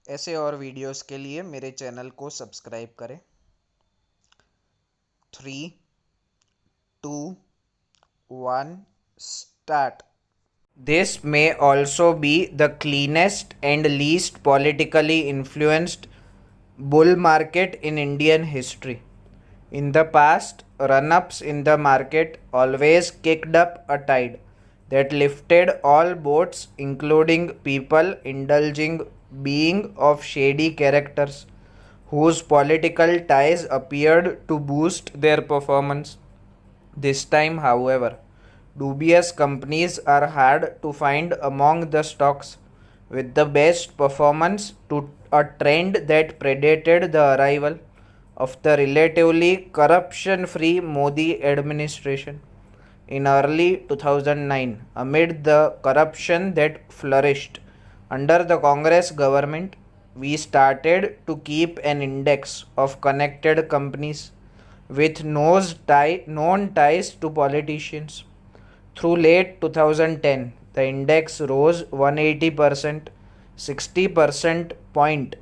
ऐसे और वीडियोस के लिए मेरे चैनल को सब्सक्राइब करें। 3, 2, 1, start. This may also be the cleanest and least politically influenced bull market in Indian history. In the past, run-ups in the market always kicked up a tide that lifted all boats, including people indulging being of shady characters whose political ties appeared to boost their performance. This time, however, dubious companies are hard to find among the stocks with the best performance, to a trend that predated the arrival of the relatively corruption free Modi administration in early 2009. Amid the corruption that flourished under the Congress government, we started to keep an index of connected companies with known ties to politicians. Through late 2010, the index rose 180%, 60% point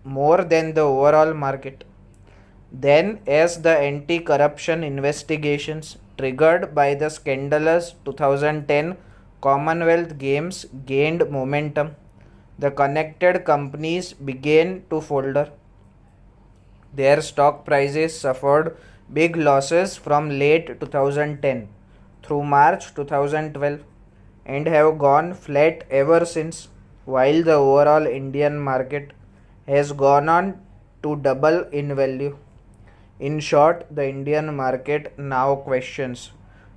more than the overall market. Then, as the anti corruption investigations triggered by the scandalous 2010 Commonwealth Games gained momentum, the connected companies began to falter. Their stock prices suffered big losses from late 2010 through March 2012 and have gone flat ever since, while the overall Indian market has gone on to double in value. In short, the Indian market now questions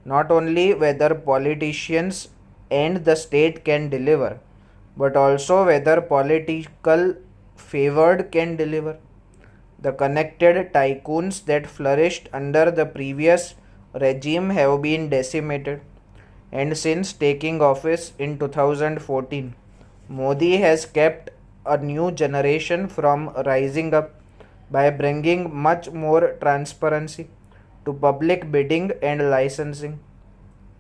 not only whether politicians and the state can deliver, but also whether political favored can deliver. The connected tycoons that flourished under the previous regime have been decimated, and since taking office in 2014, Modi has kept a new generation from rising up by bringing much more transparency to public bidding and licensing.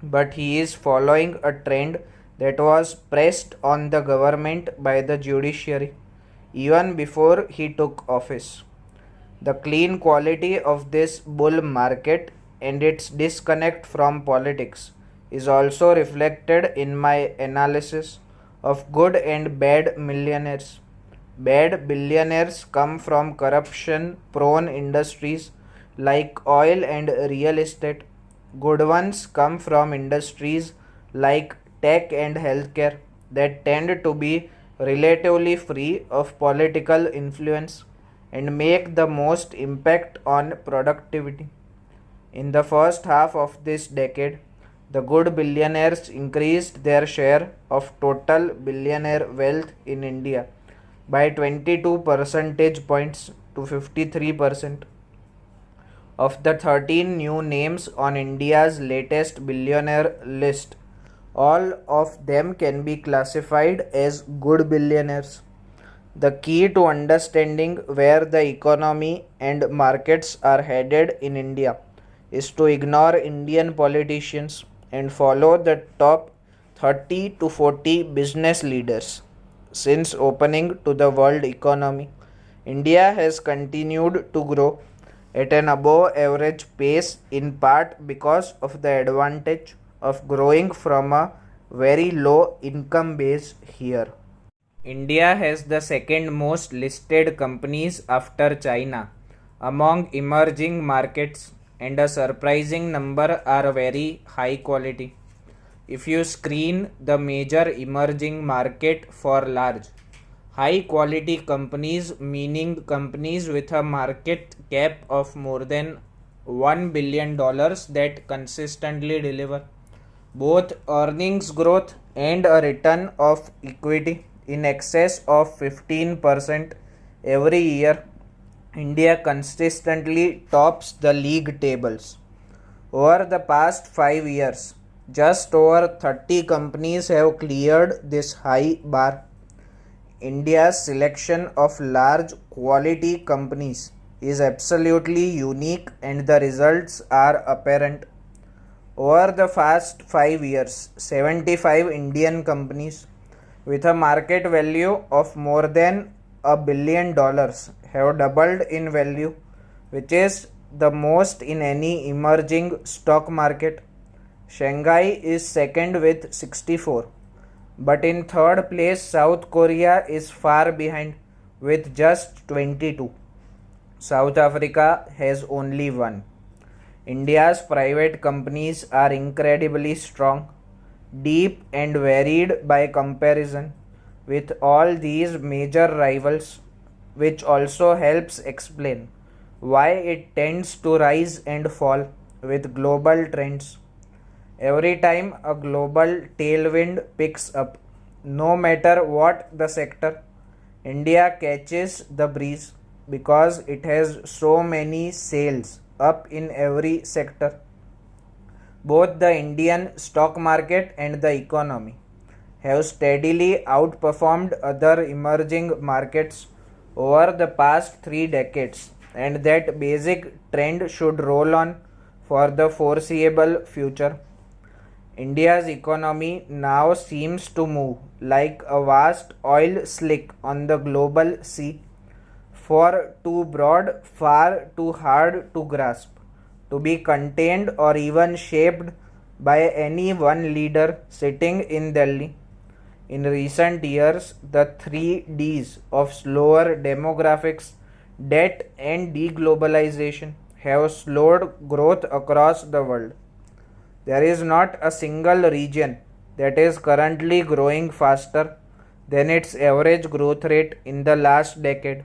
But he is following a trend that was pressed on the government by the judiciary even before he took office. The clean quality of this bull market and its disconnect from politics is also reflected in my analysis of good and bad millionaires. Bad billionaires come from corruption prone industries like oil and real estate. Good ones come from industries like tech and healthcare that tend to be relatively free of political influence and make the most impact on productivity. In the first half of this decade, the good billionaires increased their share of total billionaire wealth in India by 22 percentage points to 53%. Of the 13 new names on India's latest billionaire list, all of them can be classified as good billionaires. The key to understanding where the economy and markets are headed in India is to ignore Indian politicians and follow the top 30 to 40 business leaders. Since opening to the world economy, India has continued to grow at an above average pace, in part because of the advantage of growing from a very low income base here. India has the second most listed companies after China among emerging markets, and a surprising number are very high quality. If you screen the major emerging market for large, high quality companies, meaning companies with a market cap of more than $1 billion that consistently deliver both earnings growth and a return of equity in excess of 15% every year, India consistently tops the league tables. Over the past 5 years, just over 30 companies have cleared this high bar. India's selection of large quality companies is absolutely unique, and the results are apparent. Over the past 5 years, 75 Indian companies with a market value of more than $1 billion, have doubled in value, which is the most in any emerging stock market. Shanghai is second with 64, but in third place South Korea is far behind with just 22. South Africa has only one. India's private companies are incredibly strong, deep and varied by comparison with all these major rivals, which also helps explain why it tends to rise and fall with global trends. Every time a global tailwind picks up, no matter what the sector, India catches the breeze because it has so many sails up in every sector. Both the Indian stock market and the economy have steadily outperformed other emerging markets over the past 3 decades, and that basic trend should roll on for the foreseeable future. India's economy now seems to move like a vast oil slick on the global sea, far too broad, far too hard to grasp, to be contained or even shaped by any one leader sitting in Delhi. In recent years, the three Ds of slower demographics, debt, and deglobalization have slowed growth across the world. There is not a single region that is currently growing faster than its average growth rate in the last decade.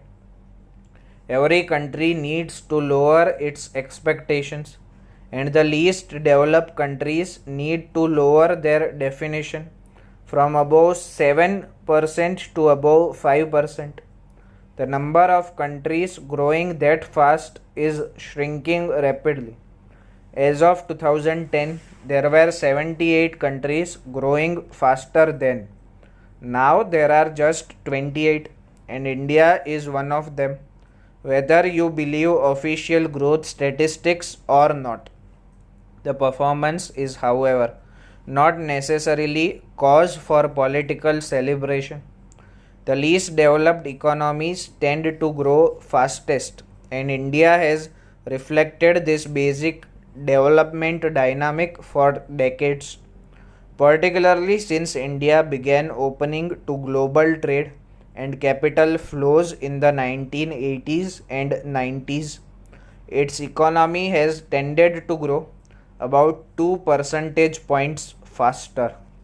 Every country needs to lower its expectations, and the least developed countries need to lower their definition from above 7% to above 5%. The number of countries growing that fast is shrinking rapidly. As of 2010, there were 78 countries growing faster than. Now there are just 28, and India is one of them, whether you believe official growth statistics or not. The performance is, however, not necessarily cause for political celebration. The least developed economies tend to grow fastest, and India has reflected this basic development dynamic for decades, particularly since India began opening to global trade and capital flows in the 1980s and 90s. Its economy has tended to grow about 2 percentage points faster.